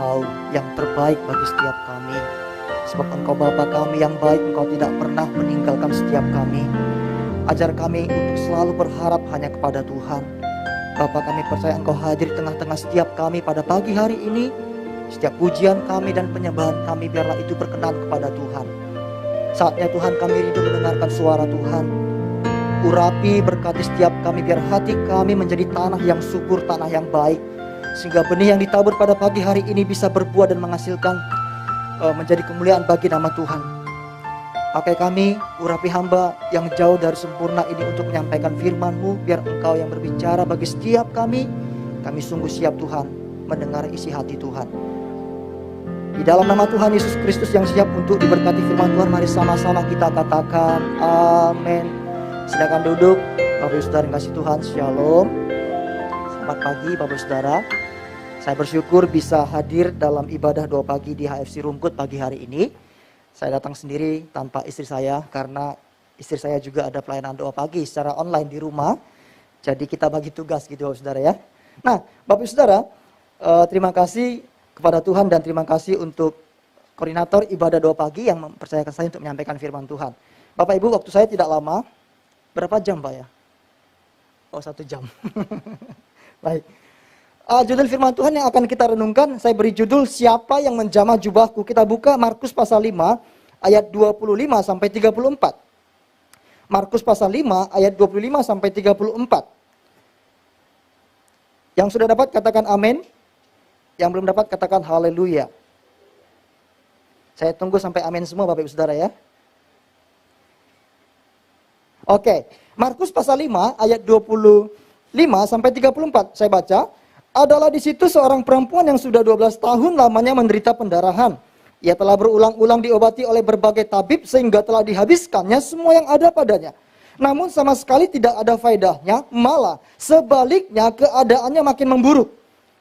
Engkau yang terbaik bagi setiap kami. Sebab Engkau Bapa kami yang baik, Engkau tidak pernah meninggalkan setiap kami. Ajar kami untuk selalu berharap hanya kepada Tuhan. Bapa, kami percaya Engkau hadir di tengah-tengah setiap kami pada pagi hari ini. Setiap pujian kami dan penyembahan kami, biarlah itu berkenan kepada Tuhan. Saatnya Tuhan kami rindu mendengarkan suara Tuhan. Urapi, berkati setiap kami, biar hati kami menjadi tanah yang subur, tanah yang baik. Sehingga benih yang ditabur pada pagi hari ini bisa berbuah dan menghasilkan menjadi kemuliaan bagi nama Tuhan. Pakai kami, urapi hamba yang jauh dari sempurna ini untuk menyampaikan firman-Mu. Biar Engkau yang berbicara bagi setiap kami. Kami sungguh siap Tuhan mendengar isi hati Tuhan. Di dalam nama Tuhan Yesus Kristus yang siap untuk diberkati firman Tuhan, mari sama-sama kita katakan amin. Silakan duduk Bapak Ibu Saudara yang kasih Tuhan. Shalom. Selamat pagi Bapak Ibu Saudara. Saya bersyukur bisa hadir dalam ibadah doa pagi di HFC Rungkut pagi hari ini. Saya datang sendiri tanpa istri saya karena istri saya juga ada pelayanan doa pagi secara online di rumah. Jadi kita bagi tugas gitu Bapak Saudara ya. Nah Bapak Saudara, terima kasih kepada Tuhan dan terima kasih untuk koordinator ibadah doa pagi yang mempercayakan saya untuk menyampaikan firman Tuhan. Bapak Ibu, waktu saya tidak lama. Berapa jam Pak ya? Oh 1 jam. Baik. Judul firman Tuhan yang akan kita renungkan, saya beri judul siapa yang menjamah jubahku. Kita buka Markus pasal 5 ayat 25 sampai 34. Markus pasal 5 ayat 25 sampai 34. Yang sudah dapat katakan amin. Yang belum dapat katakan haleluya. Saya tunggu sampai amin semua Bapak Ibu Saudara ya. Oke, Markus pasal 5 ayat 25 sampai 34. Saya baca. Adalah di situ seorang perempuan yang sudah 12 tahun lamanya menderita pendarahan. Ia telah berulang-ulang diobati oleh berbagai tabib sehingga telah dihabiskannya semua yang ada padanya. Namun sama sekali tidak ada faedahnya, malah sebaliknya keadaannya makin memburuk.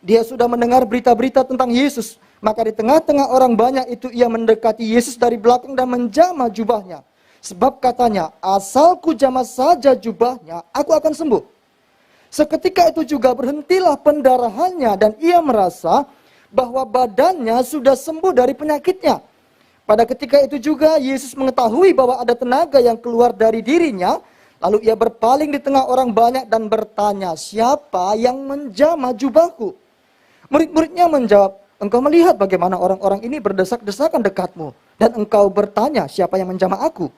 Dia sudah mendengar berita-berita tentang Yesus, maka di tengah-tengah orang banyak itu ia mendekati Yesus dari belakang dan menjamah jubahnya. Sebab katanya, asal ku jamah saja jubahnya, aku akan sembuh. Seketika itu juga berhentilah pendarahannya dan ia merasa bahwa badannya sudah sembuh dari penyakitnya. Pada ketika itu juga Yesus mengetahui bahwa ada tenaga yang keluar dari dirinya. Lalu ia berpaling di tengah orang banyak dan bertanya, siapa yang menjamah jubahku? Murid-muridnya menjawab, engkau melihat bagaimana orang-orang ini berdesak-desakan dekatmu. Dan engkau bertanya, siapa yang menjamah aku?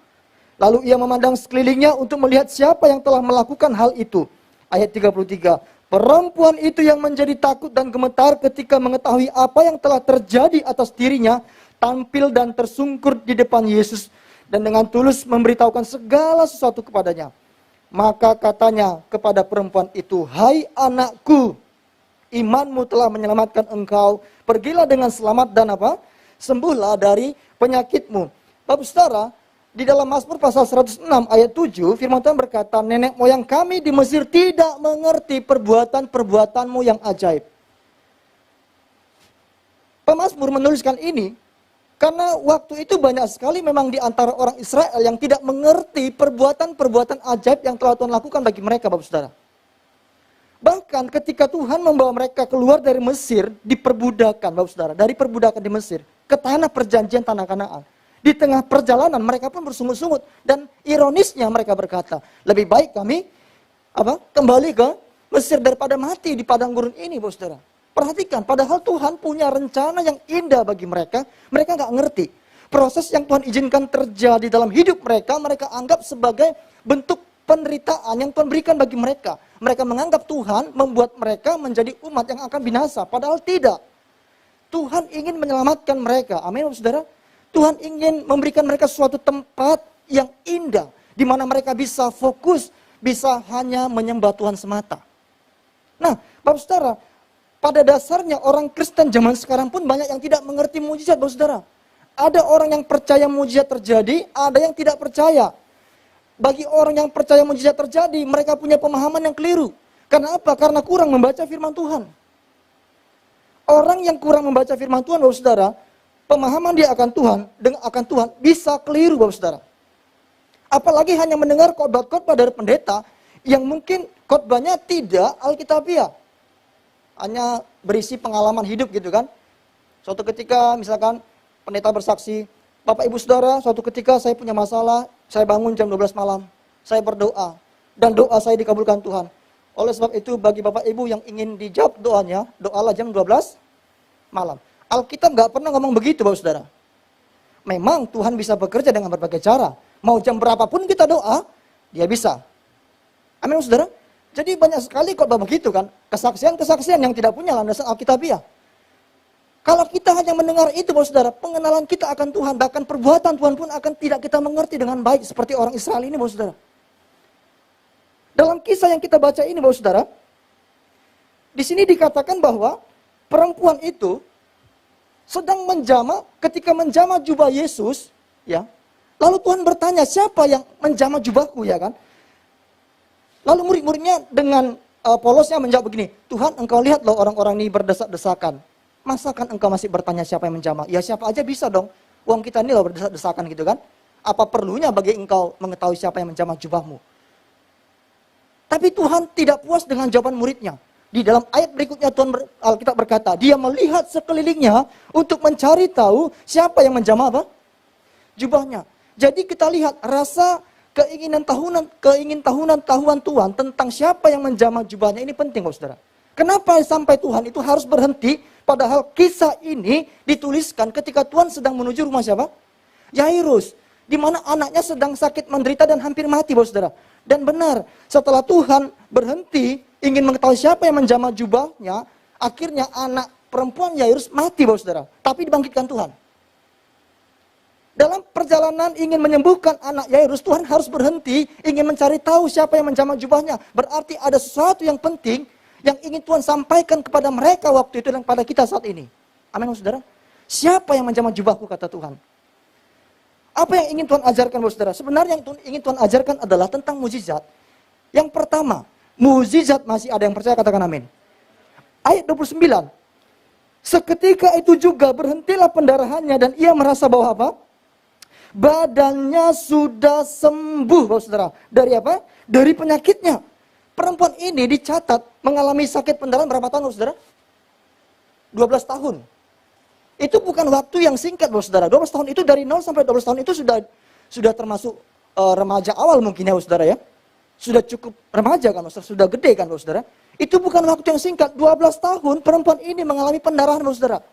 Lalu ia memandang sekelilingnya untuk melihat siapa yang telah melakukan hal itu. Ayat 33, perempuan itu yang menjadi takut dan gemetar ketika mengetahui apa yang telah terjadi atas dirinya, tampil dan tersungkur di depan Yesus dan dengan tulus memberitahukan segala sesuatu kepadanya. Maka katanya kepada perempuan itu, hai anakku, imanmu telah menyelamatkan engkau, pergilah dengan selamat dan apa? Sembuhlah dari penyakitmu. Bapak Saudara, di dalam Mazmur pasal 106 ayat 7, firman Tuhan berkata, nenek moyang kami di Mesir tidak mengerti perbuatan-perbuatanmu yang ajaib. Pemazmur menuliskan ini, karena waktu itu banyak sekali memang di antara orang Israel yang tidak mengerti perbuatan-perbuatan ajaib yang telah Tuhan lakukan bagi mereka, Bapak Saudara. Bahkan ketika Tuhan membawa mereka keluar dari Mesir, diperbudakan, Bapak Saudara, dari perbudakan di Mesir, ke tanah perjanjian, tanah Kanaan. Di tengah perjalanan mereka pun bersungut-sungut. Dan ironisnya mereka berkata, lebih baik kami kembali ke Mesir daripada mati di padang gurun ini, Bapak Saudara. Perhatikan, padahal Tuhan punya rencana yang indah bagi mereka. Mereka nggak ngerti. Proses yang Tuhan izinkan terjadi dalam hidup mereka, mereka anggap sebagai bentuk penderitaan yang Tuhan berikan bagi mereka. Mereka menganggap Tuhan membuat mereka menjadi umat yang akan binasa. Padahal tidak. Tuhan ingin menyelamatkan mereka. Amin, Bapak Saudara. Tuhan ingin memberikan mereka suatu tempat yang indah, di mana mereka bisa fokus, bisa hanya menyembah Tuhan semata. Nah, Bapak Saudara, pada dasarnya orang Kristen zaman sekarang pun banyak yang tidak mengerti mujizat, Bapak Saudara. Ada orang yang percaya mujizat terjadi, ada yang tidak percaya. Bagi orang yang percaya mujizat terjadi, mereka punya pemahaman yang keliru. Karena apa? Karena kurang membaca firman Tuhan. Orang yang kurang membaca firman Tuhan, Bapak Saudara, pemahaman dia akan Tuhan bisa keliru, Bapak Saudara. Apalagi hanya mendengar khotbah-khotbah dari pendeta yang mungkin khotbahnya tidak alkitabiah. Hanya berisi pengalaman hidup gitu kan. Suatu ketika misalkan pendeta bersaksi, Bapak Ibu Saudara, suatu ketika saya punya masalah, saya bangun jam 12 malam, saya berdoa, dan doa saya dikabulkan Tuhan. Oleh sebab itu bagi Bapak Ibu yang ingin dijawab doanya, doalah jam 12 malam. Alkitab nggak pernah ngomong begitu Bapak Saudara. Memang Tuhan bisa bekerja dengan berbagai cara. Mau jam berapapun kita doa, dia bisa. Amin Bapak Saudara. Jadi banyak sekali kok begitu kan, kesaksian-kesaksian yang tidak punya landasan Alkitabiah. Kalau kita hanya mendengar itu, Bapak Saudara, pengenalan kita akan Tuhan, bahkan perbuatan Tuhan pun akan tidak kita mengerti dengan baik seperti orang Israel ini, Bapak Saudara. Dalam kisah yang kita baca ini, Bapak Saudara, di sini dikatakan bahwa perempuan itu sedang menjama, ketika menjama jubah Yesus, ya. Lalu Tuhan bertanya, siapa yang menjama jubahku, ya kan? Lalu murid-muridnya dengan polosnya menjawab begini, Tuhan, engkau lihat loh orang-orang ini berdesak-desakan. Masakan engkau masih bertanya siapa yang menjama? Ya siapa aja bisa dong. Uang kita ini loh berdesak-desakan gitu kan. Apa perlunya bagi engkau mengetahui siapa yang menjama jubahmu? Tapi Tuhan tidak puas dengan jawaban muridnya. Di dalam ayat berikutnya Alkitab berkata, dia melihat sekelilingnya untuk mencari tahu siapa yang menjama apa? Jubahnya. Jadi kita lihat rasa keinginan tahunan Tuhan tentang siapa yang menjama jubahnya ini penting, Bapak Saudara. Kenapa sampai Tuhan itu harus berhenti? Padahal kisah ini dituliskan ketika Tuhan sedang menuju rumah siapa? Yairus. Di mana anaknya sedang sakit menderita dan hampir mati, Bapak Saudara. Dan benar, setelah Tuhan berhenti ingin mengetahui siapa yang menjama jubahnya, akhirnya anak perempuan Yairus mati, Bapak Saudara. Tapi dibangkitkan Tuhan. Dalam perjalanan ingin menyembuhkan anak Yairus, Tuhan harus berhenti ingin mencari tahu siapa yang menjama jubahnya. Berarti ada sesuatu yang penting yang ingin Tuhan sampaikan kepada mereka waktu itu dan kepada kita saat ini. Amin, Saudara. Siapa yang menjama jubahku, kata Tuhan. Apa yang ingin Tuhan ajarkan, Saudara? Sebenarnya yang ingin Tuhan ajarkan adalah tentang mukjizat. Yang pertama, mukjizat masih ada yang percaya, katakan amin. Ayat 29. Seketika itu juga berhentilah pendarahannya dan ia merasa bahwa apa? Badannya sudah sembuh, Bapak Saudara. Dari apa? Dari penyakitnya. Perempuan ini dicatat mengalami sakit pendarahan berapa tahun, Saudara? 12 tahun. Itu bukan waktu yang singkat, Saudara. 12 tahun itu dari 0 sampai 12 tahun itu sudah termasuk remaja awal mungkin ya, Saudara ya. Sudah cukup remaja kan, Saudara. Sudah gede kan, Saudara. Itu bukan waktu yang singkat. 12 tahun perempuan ini mengalami pendarahan, Saudara.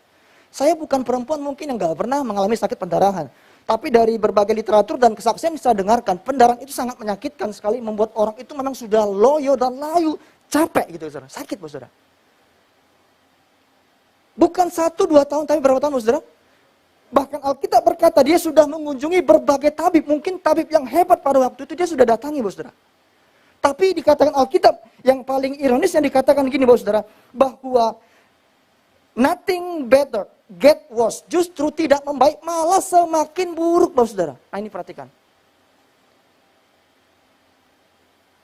Saya bukan perempuan mungkin yang gak pernah mengalami sakit pendarahan. Tapi dari berbagai literatur dan kesaksian yang saya dengarkan, pendarahan itu sangat menyakitkan sekali, membuat orang itu memang sudah loyo dan layu, capek gitu, Saudara. Sakit, Saudara. Bukan 1-2 tahun, tapi berapa tahun, Saudara? Bahkan Alkitab berkata dia sudah mengunjungi berbagai tabib, mungkin tabib yang hebat pada waktu itu dia sudah datangi, Saudara. Tapi dikatakan Alkitab yang paling ironis yang dikatakan gini, Saudara, bahwa nothing better get worse, justru tidak membaik, malah semakin buruk, Bapak Saudara. Nah ini perhatikan.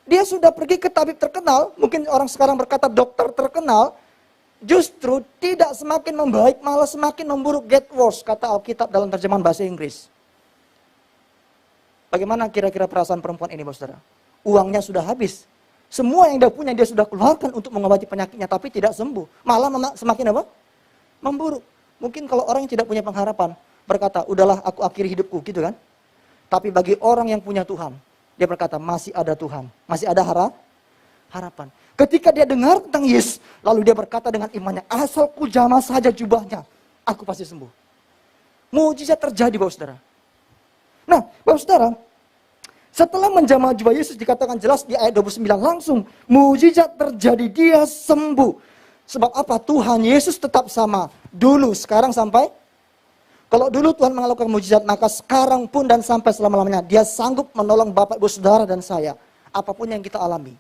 Dia sudah pergi ke tabib terkenal, mungkin orang sekarang berkata dokter terkenal, justru tidak semakin membaik, malah semakin memburuk, get worse, kata Alkitab dalam terjemahan bahasa Inggris. Bagaimana kira-kira perasaan perempuan ini, Bapak Saudara? Uangnya sudah habis. Semua yang dia punya dia sudah keluarkan untuk mengobati penyakitnya, tapi tidak sembuh. Malah semakin apa? Memburuk. Mungkin kalau orang yang tidak punya pengharapan, berkata, udahlah aku akhiri hidupku, gitu kan. Tapi bagi orang yang punya Tuhan, dia berkata, masih ada Tuhan. Masih ada harapan. Ketika dia dengar tentang Yesus, lalu dia berkata dengan imannya, asal ku jamah saja jubahnya, aku pasti sembuh. Mukjizat terjadi, Bapak Saudara. Nah, Bapak Saudara, setelah menjamah jubah Yesus dikatakan jelas di ayat 29 langsung, mukjizat terjadi, dia sembuh. Sebab apa? Tuhan Yesus tetap sama. Dulu, sekarang sampai. Kalau dulu Tuhan melakukan mukjizat, maka sekarang pun dan sampai selama-lamanya. Dia sanggup menolong Bapak, Ibu, Saudara, dan saya. Apapun yang kita alami.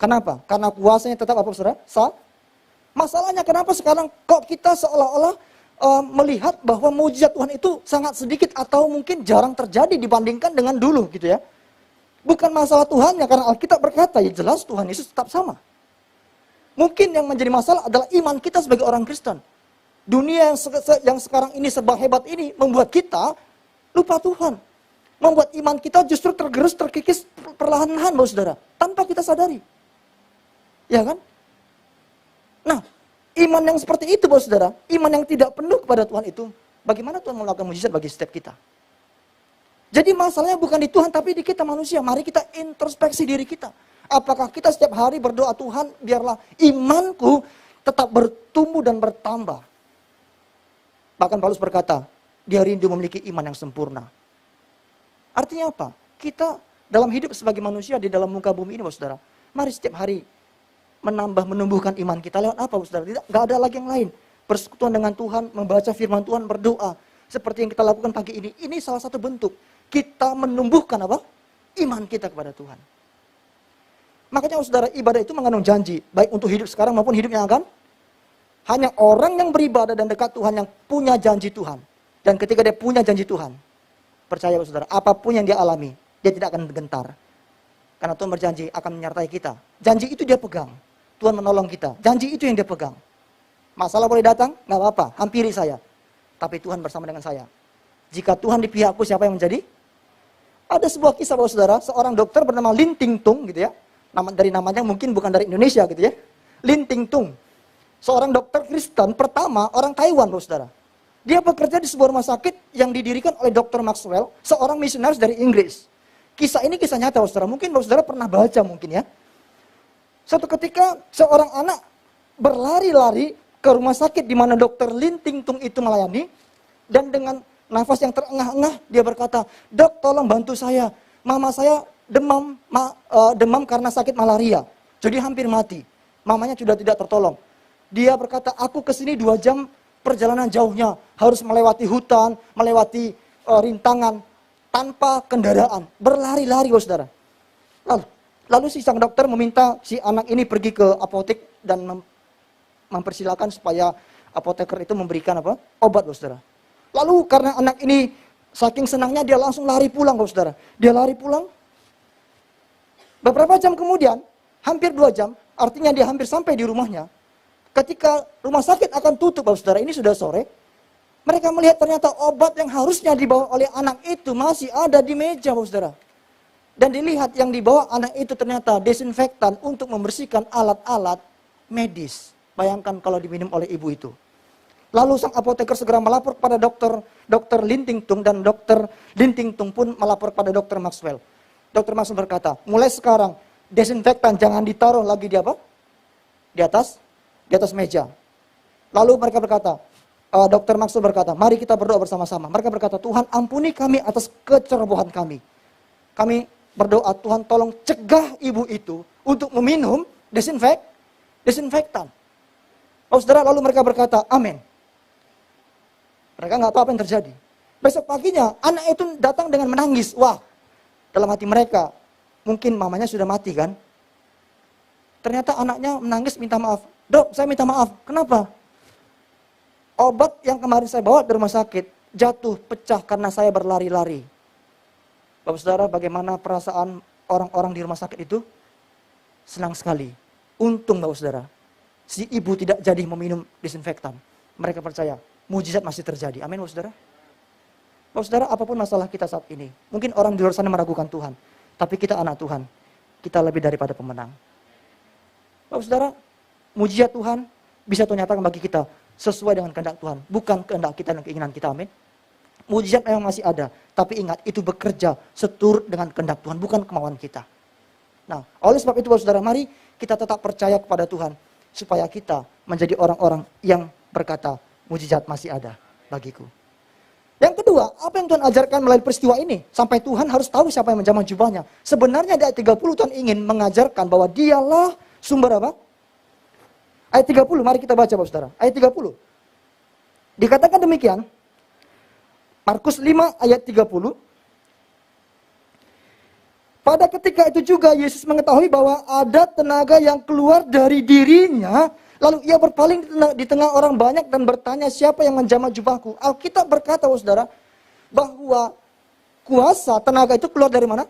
Kenapa? Karena kuasanya tetap apa, Saudara? Masalahnya kenapa sekarang kok kita seolah-olah melihat bahwa mukjizat Tuhan itu sangat sedikit atau mungkin jarang terjadi dibandingkan dengan dulu gitu ya. Bukan masalah Tuhannya, karena Alkitab berkata, ya jelas Tuhan Yesus tetap sama. Mungkin yang menjadi masalah adalah iman kita sebagai orang Kristen. Dunia yang sekarang ini serba hebat ini membuat kita lupa Tuhan. Membuat iman kita justru tergerus, terkikis perlahan-lahan, Bapak Saudara. Tanpa kita sadari. Ya kan? Nah, Iman yang seperti itu, Bapak Saudara, iman yang tidak penuh kepada Tuhan itu, bagaimana Tuhan melakukan mujizat bagi setiap kita? Jadi masalahnya bukan di Tuhan, tapi di kita manusia. Mari kita introspeksi diri kita. Apakah kita setiap hari berdoa, Tuhan, biarlah imanku tetap bertumbuh dan bertambah. Bahkan Paulus berkata, dia rindu memiliki iman yang sempurna. Artinya apa? Kita dalam hidup sebagai manusia di dalam muka bumi ini, Bapak Saudara, mari setiap hari menumbuhkan iman kita. Lewat apa, Saudara? Tidak ada lagi yang lain. Persekutuan dengan Tuhan, membaca firman Tuhan, berdoa. Seperti yang kita lakukan pagi ini. Ini salah satu bentuk kita menumbuhkan apa? Iman kita kepada Tuhan. Makanya, Saudara, ibadah itu mengandung janji. Baik untuk hidup sekarang maupun hidup yang akan. Hanya orang yang beribadah dan dekat Tuhan yang punya janji Tuhan. Dan ketika dia punya janji Tuhan, percaya, Saudara, apapun yang dia alami, dia tidak akan gentar. Karena Tuhan berjanji akan menyertai kita. Janji itu dia pegang. Tuhan menolong kita. Janji itu yang dia pegang. Masalah boleh datang, nggak apa-apa. Hampiri saya. Tapi Tuhan bersama dengan saya. Jika Tuhan di pihakku, siapa yang menjadi? Ada sebuah kisah, Bapak Saudara. Seorang dokter bernama Lin Ting Tung, gitu ya. Dari namanya mungkin bukan dari Indonesia, gitu ya. Lin Ting Tung. Seorang dokter Kristen pertama, orang Taiwan, Bapak Saudara. Dia bekerja di sebuah rumah sakit yang didirikan oleh Dr. Maxwell, seorang misionaris dari Inggris. Kisah ini kisah nyata, Bapak Saudara. Mungkin Bapak Saudara pernah baca mungkin ya. Suatu ketika seorang anak berlari-lari ke rumah sakit di mana Dr. Lin Ting Tung itu melayani. Dan dengan nafas yang terengah-engah dia berkata, "Dok, tolong bantu saya. Mama saya demam karena sakit malaria. Jadi hampir mati. Mamanya sudah tidak tertolong." Dia berkata, "Aku kesini 2 jam perjalanan jauhnya. Harus melewati hutan, melewati rintangan tanpa kendaraan. Berlari-lari, Saudara." Lalu si sang dokter meminta si anak ini pergi ke apotek dan mempersilahkan supaya apoteker itu memberikan apa? Obat, Saudara. Lalu karena anak ini saking senangnya dia langsung lari pulang, Saudara. Dia lari pulang. Beberapa jam kemudian, hampir 2 jam, artinya dia hampir sampai di rumahnya. Ketika rumah sakit akan tutup, Saudara, ini sudah sore. Mereka melihat ternyata obat yang harusnya dibawa oleh anak itu masih ada di meja, Saudara. Dan dilihat yang dibawa anak itu ternyata desinfektan untuk membersihkan alat-alat medis. Bayangkan kalau diminum oleh ibu itu. Lalu sang apoteker segera melapor kepada dokter Lin Ting Tung, dan dokter Lin Ting Tung pun melapor kepada dokter Maxwell. Dokter Maxwell berkata, mulai sekarang desinfektan jangan ditaruh lagi di apa? Di atas meja. Lalu mereka berkata, dokter Maxwell berkata, mari kita berdoa bersama-sama. Mereka berkata, Tuhan ampuni kami atas kecerobohan kami. Kami berdoa, Tuhan tolong cegah ibu itu untuk meminum desinfektan. Oh saudara, lalu mereka berkata, amin. Mereka nggak tahu apa yang terjadi. Besok paginya, anak itu datang dengan menangis. Wah, dalam hati mereka, mungkin mamanya sudah mati kan. Ternyata anaknya menangis minta maaf. Dok, saya minta maaf. Kenapa? Obat yang kemarin saya bawa dari rumah sakit, jatuh, pecah karena saya berlari-lari. Bapak saudara, bagaimana perasaan orang-orang di rumah sakit itu? Senang sekali. Untung Bapak saudara, si ibu tidak jadi meminum desinfektan. Mereka percaya, mujizat masih terjadi. Amin Bapak saudara. Bapak saudara, apapun masalah kita saat ini, mungkin orang di luar sana meragukan Tuhan. Tapi kita anak Tuhan, kita lebih daripada pemenang. Bapak saudara, mujizat Tuhan bisa Tuhan nyatakan bagi kita sesuai dengan kehendak Tuhan. Bukan kehendak kita dan keinginan kita, amin. Mujizat memang masih ada, tapi ingat itu bekerja seturut dengan kehendak Tuhan, bukan kemauan kita. Nah, oleh sebab itu Bapak saudara, mari kita tetap percaya kepada Tuhan, supaya kita menjadi orang-orang yang berkata, mujizat masih ada bagiku. Yang kedua, apa yang Tuhan ajarkan melalui peristiwa ini? Sampai Tuhan harus tahu siapa yang menjamah jubahnya. Sebenarnya di ayat 30 Tuhan ingin mengajarkan bahwa dialah sumber apa? Ayat 30, mari kita baca Bapak saudara. Ayat 30. Dikatakan demikian, Markus 5 ayat 30. Pada ketika itu juga Yesus mengetahui bahwa ada tenaga yang keluar dari dirinya. Lalu ia berpaling di tengah orang banyak dan bertanya, siapa yang menjamah jubahku? Alkitab berkata, saudara, bahwa kuasa tenaga itu keluar dari mana?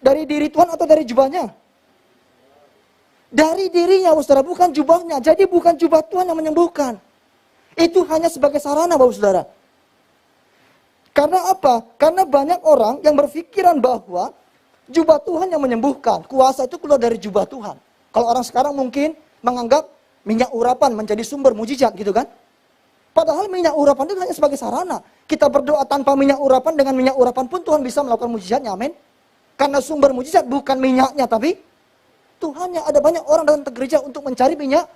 Dari diri Tuhan atau dari jubahnya? Dari dirinya, saudara, bukan jubahnya. Jadi bukan jubah Tuhan yang menyembuhkan. Itu hanya sebagai sarana, Bapak saudara. Karena apa? Karena banyak orang yang berpikiran bahwa jubah Tuhan yang menyembuhkan. Kuasa itu keluar dari jubah Tuhan. Kalau orang sekarang mungkin menganggap minyak urapan menjadi sumber mujizat gitu kan. Padahal minyak urapan itu hanya sebagai sarana. Kita berdoa tanpa minyak urapan, dengan minyak urapan pun Tuhan bisa melakukan mujizatnya, amin. Karena sumber mujizat bukan minyaknya, tapi Tuhannya. Ada banyak orang datang ke gereja untuk mencari minyak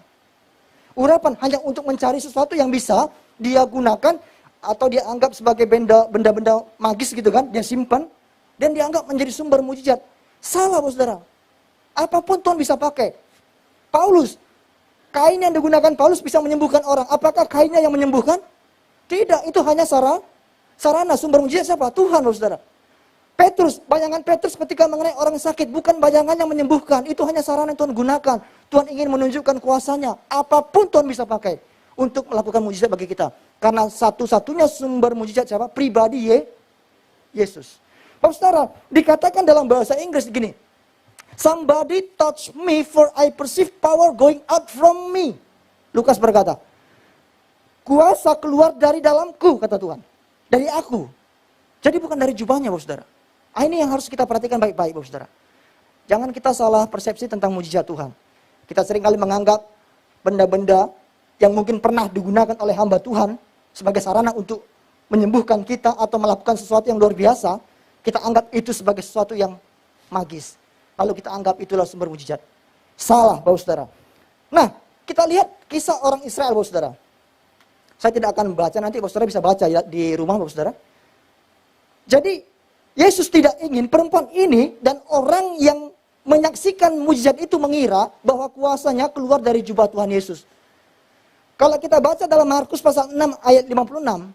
urapan, hanya untuk mencari sesuatu yang bisa dia gunakan atau dia anggap sebagai benda-benda magis gitu kan, dia simpan dan dianggap menjadi sumber mujizat. Salah, saudara. Apapun Tuhan bisa pakai. Paulus, kain yang digunakan Paulus bisa menyembuhkan orang. Apakah kainnya yang menyembuhkan? Tidak, itu hanya sarana. Sumber mujizat siapa? Tuhan, saudara. Petrus, bayangan Petrus ketika mengenai orang sakit, bukan bayangan yang menyembuhkan. Itu hanya sarana yang Tuhan gunakan. Tuhan ingin menunjukkan kuasanya. Apapun Tuhan bisa pakai untuk melakukan mujizat bagi kita. Karena satu-satunya sumber mujizat siapa? Pribadi Yesus. Bapak saudara, dikatakan dalam bahasa Inggris gini. Somebody touch me for I perceive power going out from me. Lukas berkata, kuasa keluar dari dalamku, kata Tuhan. Dari aku. Jadi bukan dari jubahnya, Bapak saudara. Ini yang harus kita perhatikan baik-baik, Bapak saudara. Jangan kita salah persepsi tentang mujizat Tuhan. Kita seringkali menganggap benda-benda yang mungkin pernah digunakan oleh hamba Tuhan sebagai sarana untuk menyembuhkan kita atau melakukan sesuatu yang luar biasa, kita anggap itu sebagai sesuatu yang magis. Lalu kita anggap itulah sumber mujizat. Salah, Bapak saudara. Nah, kita lihat kisah orang Israel, Bapak saudara. Saya tidak akan membaca, nanti Bapak saudara bisa baca ya, di rumah, Bapak saudara. Jadi, Yesus tidak ingin perempuan ini dan orang yang menyaksikan mujizat itu mengira bahwa kuasanya keluar dari jubah Tuhan Yesus. Kalau kita baca dalam Markus pasal 6 ayat 56,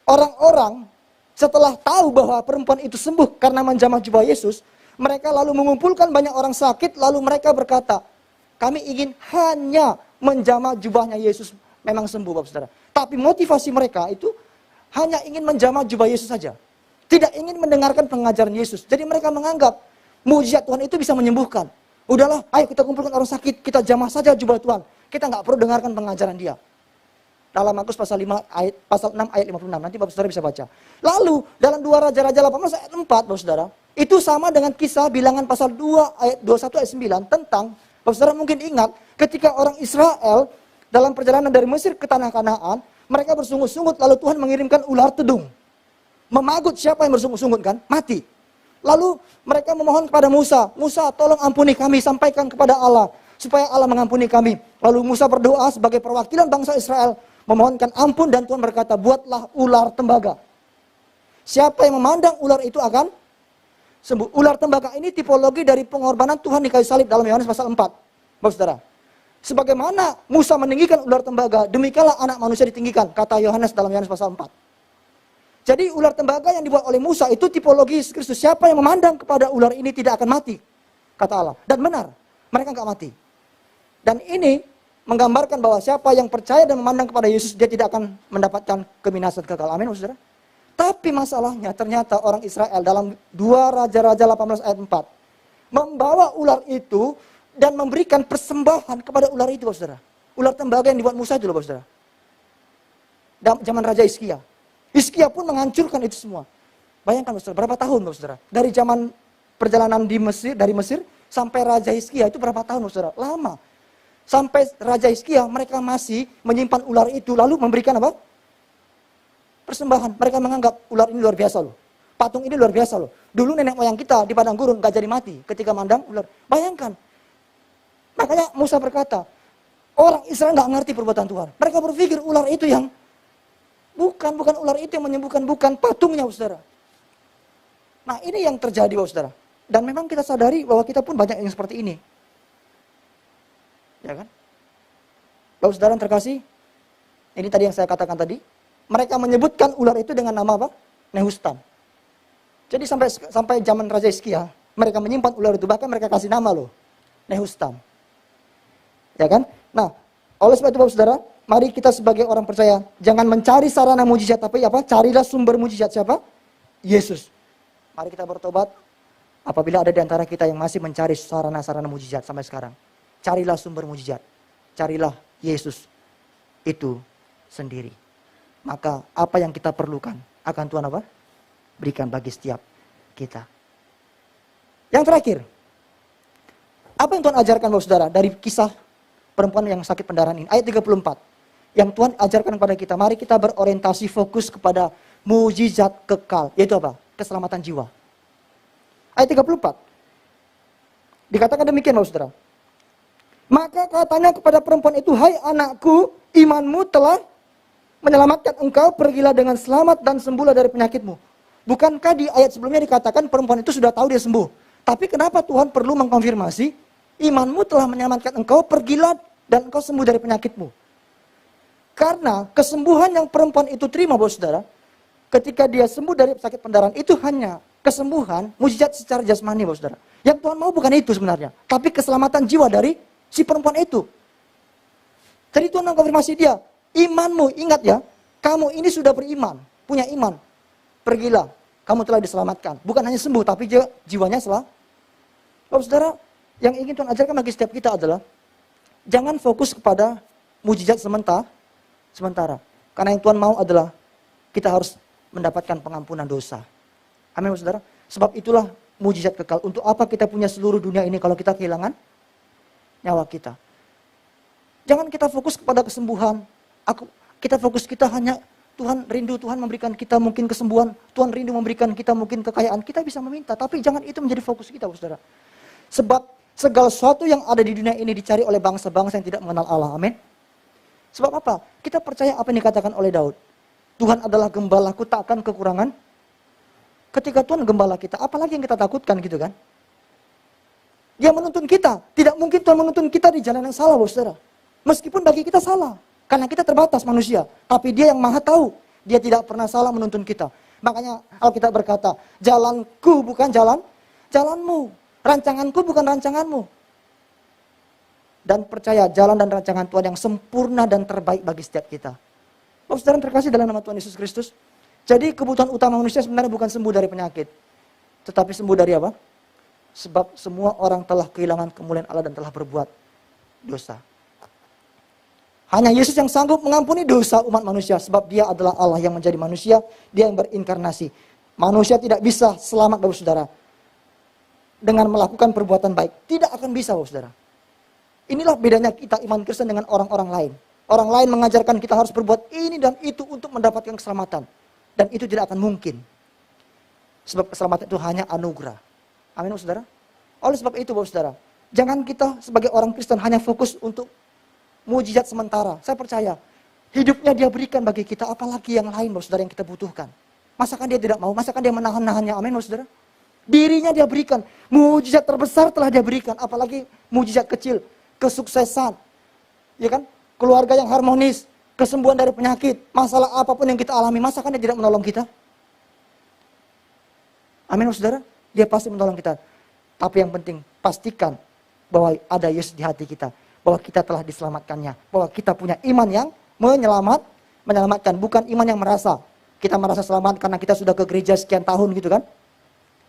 orang-orang setelah tahu bahwa perempuan itu sembuh karena menjamah jubah Yesus, mereka lalu mengumpulkan banyak orang sakit, lalu mereka berkata, kami ingin hanya menjamah jubahnya Yesus, memang sembuh, Bapak saudara. Tapi motivasi mereka itu hanya ingin menjamah jubah Yesus saja. Tidak ingin mendengarkan pengajaran Yesus. Jadi mereka menganggap mujizat Tuhan itu bisa menyembuhkan. Udahlah, ayo kita kumpulkan orang sakit, kita jamah saja jubah Tuhan. Kita nggak perlu dengarkan pengajaran dia. Dalam Markus pasal 6 ayat 56, nanti Bapak saudara bisa baca. Lalu dalam 2 Raja-Raja 18 ayat 4, Bapak saudara, itu sama dengan kisah bilangan pasal 2 ayat 21 ayat 9 tentang, Bapak saudara mungkin ingat, ketika orang Israel dalam perjalanan dari Mesir ke tanah Kanaan, mereka bersungut-sungut lalu Tuhan mengirimkan ular tedung. Memagut siapa yang bersungut-sungut kan? Mati. Lalu mereka memohon kepada Musa. Musa, tolong ampuni kami, sampaikan kepada Allah. Supaya Allah mengampuni kami. Lalu Musa berdoa sebagai perwakilan bangsa Israel. Memohonkan ampun dan Tuhan berkata, buatlah ular tembaga. Siapa yang memandang ular itu akan sembuh. Ular tembaga ini tipologi dari pengorbanan Tuhan di kayu salib dalam Yohanes pasal 4. Bapak saudara. Sebagaimana Musa meninggikan ular tembaga, demikianlah anak manusia ditinggikan. Kata Yohanes dalam Yohanes pasal 4. Jadi ular tembaga yang dibuat oleh Musa itu tipologi Kristus. Siapa yang memandang kepada ular ini tidak akan mati. Kata Allah. Dan benar, mereka nggak mati. Dan ini menggambarkan bahwa siapa yang percaya dan memandang kepada Yesus, dia tidak akan mendapatkan kebinasan kekal. Amin, saudara. Tapi masalahnya ternyata orang Israel dalam 2 Raja-Raja 18 ayat 4. Membawa ular itu dan memberikan persembahan kepada ular itu, saudara. Ular tembaga yang dibuat Musa itu loh, saudara. Zaman Raja Hizkia. Hizkia pun menghancurkan itu semua. Bayangkan, saudara, berapa tahun, saudara? Dari zaman perjalanan dari Mesir sampai Raja Hizkia itu berapa tahun, saudara? Lama. Sampai Raja Hizkia mereka masih menyimpan ular itu lalu memberikan apa? Persembahan. Mereka menganggap ular ini luar biasa loh. Patung ini luar biasa loh. Dulu nenek moyang kita di padang gurun gak jadi mati ketika mandang ular. Bayangkan. Makanya Musa berkata, orang Israel gak ngerti perbuatan Tuhan. Mereka berpikir ular itu yang bukan ular itu yang menyembuhkan, bukan patungnya, saudara. Nah, ini yang terjadi, saudara. Dan memang kita sadari bahwa kita pun banyak yang seperti ini. Ya kan? Bapak saudara yang terkasih, ini tadi yang saya katakan tadi. Mereka menyebutkan ular itu dengan nama apa? Nehustan. Jadi sampai zaman Raja Hizkia, mereka menyimpan ular itu, bahkan mereka kasih nama loh, Nehustan. Ya kan? Nah, oleh sebab itu Bapak saudara, mari kita sebagai orang percaya, jangan mencari sarana mujizat, tapi apa? Carilah sumber mujizat siapa? Yesus. Mari kita bertobat, apabila ada di antara kita yang masih mencari sarana-sarana mujizat sampai sekarang. Carilah sumber mujizat. Carilah Yesus itu sendiri. Maka apa yang kita perlukan akan Tuhan apa? Berikan bagi setiap kita. Yang terakhir, apa yang Tuhan ajarkan Bapak saudara dari kisah perempuan yang sakit pendarahan ini. Ayat 34. Yang Tuhan ajarkan kepada kita, mari kita berorientasi fokus kepada mujizat kekal. Yaitu apa? Keselamatan jiwa. Ayat 34. Dikatakan demikian Bapak Saudara. Maka katanya kepada perempuan itu, hai anakku, imanmu telah menyelamatkan engkau, pergilah dengan selamat dan sembuhlah dari penyakitmu. Bukankah di ayat sebelumnya dikatakan perempuan itu sudah tahu dia sembuh? Tapi kenapa Tuhan perlu mengkonfirmasi, imanmu telah menyelamatkan engkau, pergilah dan engkau sembuh dari penyakitmu. Karena kesembuhan yang perempuan itu terima Bapak Saudara, ketika dia sembuh dari sakit pendarahan, itu hanya kesembuhan, mujizat secara jasmani Bapak Saudara. Yang Tuhan mau bukan itu sebenarnya, tapi keselamatan jiwa dari si perempuan itu. Jadi Tuhan mengkonfirmasi dia, imanmu, ingat ya, kamu ini sudah beriman, punya iman. Pergilah, kamu telah diselamatkan. Bukan hanya sembuh, tapi jiwanya selamat. Bapak Saudara, yang ingin Tuhan ajarkan bagi setiap kita adalah, jangan fokus kepada mujizat sementara. Karena yang Tuhan mau adalah, kita harus mendapatkan pengampunan dosa. Amin Bapak Saudara. Sebab itulah mujizat kekal. Untuk apa kita punya seluruh dunia ini kalau kita kehilangan nyawa kita? Jangan kita fokus kepada kesembuhan. Kita fokus kita hanya Tuhan rindu, Tuhan memberikan kita mungkin kesembuhan, Tuhan rindu memberikan kita mungkin kekayaan, kita bisa meminta, tapi jangan itu menjadi fokus kita, saudara. Sebab segala sesuatu yang ada di dunia ini dicari oleh bangsa-bangsa yang tidak mengenal Allah, amin. Sebab apa? Kita percaya apa yang dikatakan oleh Daud. Tuhan adalah gembalaku, tak akan kekurangan. Ketika Tuhan gembala kita, apalagi yang kita takutkan gitu kan? Dia menuntun kita, tidak mungkin Tuhan menuntun kita di jalan yang salah, saudara. Meskipun bagi kita salah. Karena kita terbatas manusia. Tapi dia yang maha tahu. Dia tidak pernah salah menuntun kita. Makanya Alkitab berkata, jalanku bukan jalanmu. Rancanganku bukan rancanganmu. Dan percaya jalan dan rancangan Tuhan yang sempurna dan terbaik bagi setiap kita. Bapak saudara terkasih dalam nama Tuhan Yesus Kristus. Jadi kebutuhan utama manusia sebenarnya bukan sembuh dari penyakit. Tetapi sembuh dari apa? Sebab semua orang telah kehilangan kemuliaan Allah dan telah berbuat dosa. Hanya Yesus yang sanggup mengampuni dosa umat manusia. Sebab dia adalah Allah yang menjadi manusia. Dia yang berinkarnasi. Manusia tidak bisa selamat Bapak Saudara dengan melakukan perbuatan baik. Tidak akan bisa Bapak Saudara. Inilah bedanya kita iman Kristen dengan orang-orang lain. Orang lain mengajarkan kita harus berbuat ini dan itu untuk mendapatkan keselamatan. Dan itu tidak akan mungkin. Sebab keselamatan itu hanya anugerah. Amin Bapak Saudara. Oleh sebab itu Bapak Saudara, jangan kita sebagai orang Kristen hanya fokus untuk mujizat sementara. Saya percaya hidupnya dia berikan bagi kita, apalagi yang lain Bapak Saudara yang kita butuhkan. Masakan dia tidak mau? Masakan dia menahan-nahannya? Amin Bapak Saudara. Dirinya dia berikan, mujizat terbesar telah dia berikan, apalagi mujizat kecil, kesuksesan, ya kan? Keluarga yang harmonis, kesembuhan dari penyakit, masalah apapun yang kita alami, masakan dia tidak menolong kita? Amin Bapak Saudara. Dia pasti menolong kita. Tapi yang penting pastikan bahwa ada Yesus di hati kita. Bahwa kita telah diselamatkannya. Bahwa kita punya iman yang menyelamatkan. Bukan iman yang merasa. Kita merasa selamat karena kita sudah ke gereja sekian tahun gitu kan.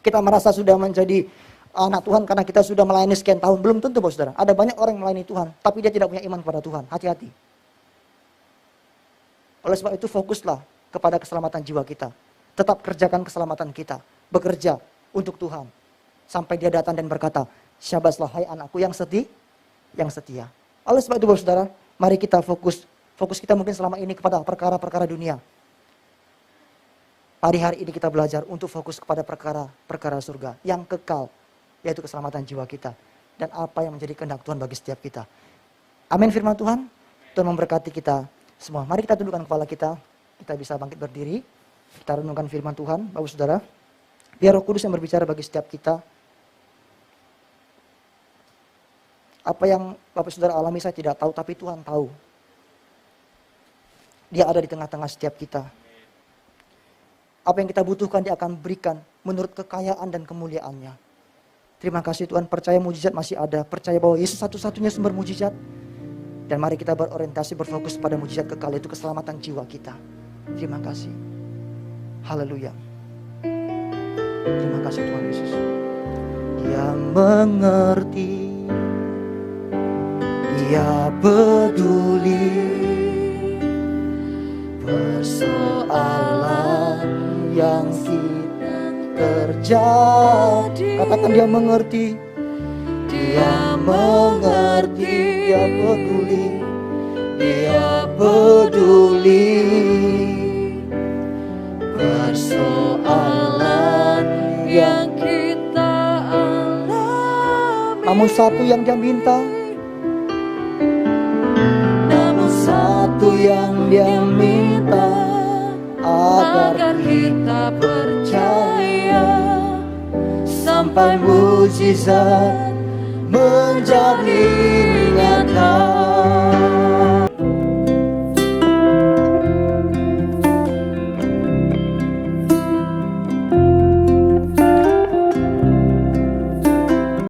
Kita merasa sudah menjadi anak Tuhan karena kita sudah melayani sekian tahun. Belum tentu Bapak Saudara. Ada banyak orang yang melayani Tuhan. Tapi dia tidak punya iman kepada Tuhan. Hati-hati. Oleh sebab itu fokuslah kepada keselamatan jiwa kita. Tetap kerjakan keselamatan kita. Bekerja untuk Tuhan. Sampai dia datang dan berkata, syabaslah hai anakku yang setia. Oleh sebab itu Bapak Saudara, mari kita fokus kita mungkin selama ini kepada perkara-perkara dunia. Hari ini kita belajar untuk fokus kepada perkara surga yang kekal, yaitu keselamatan jiwa kita dan apa yang menjadi kehendak Tuhan bagi setiap kita. Amin firman Tuhan. Tuhan memberkati kita semua. Mari kita tundukkan kepala kita bisa bangkit berdiri. Kita renungkan firman Tuhan, Bapak Saudara. Biar Roh Kudus yang berbicara bagi setiap kita. Apa yang Bapak Saudara alami saya tidak tahu, tapi Tuhan tahu. Dia ada di tengah-tengah setiap kita. Apa yang kita butuhkan dia akan berikan menurut kekayaan dan kemuliaannya. Terima kasih Tuhan, percaya mujizat masih ada. Percaya bahwa Yesus satu-satunya sumber mujizat. Dan mari kita berorientasi, berfokus pada mujizat kekal, itu keselamatan jiwa kita. Terima kasih. Haleluya. Terima kasih Tuhan Yesus. Dia mengerti. Dia peduli persoalan yang kita terjadi. Katakan dia mengerti. Dia mengerti, Dia peduli, Dia peduli. Persoalan yang kita alami, namun satu yang Dia minta, namun satu yang Dia minta, agar kita percaya sampai mujizat menjadi